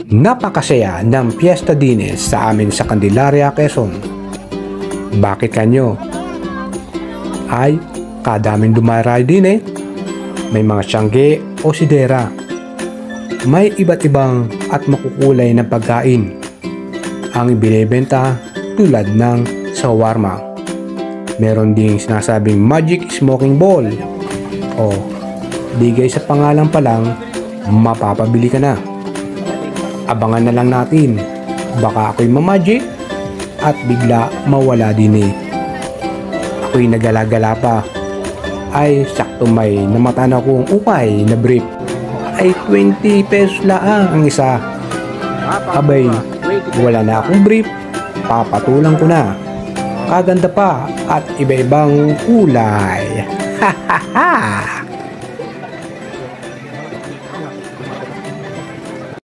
Napakasaya ng Fiesta Dines sa amin sa Candelaria, Quezon. Bakit kanyo? Ay, kadaming dumarayo din eh. May mga siyangge o sidera. May iba't ibang at makukulay na pagkain ang ibinebenta tulad ng shawarma. Meron ding sinasabing magic smoking ball. O, digay sa pangalan pa lang, mapapabili ka na. Abangan na lang natin, baka ako'y mamagic at bigla mawala din eh. Ako'y nagala-gala pa, ay sakto may namataan akong ukay na brief, ay 20 pesos lang ang isa. Abay, wala na akong brief, papatulang ko na. Kaganda pa at iba-ibang kulay. Ha ha ha!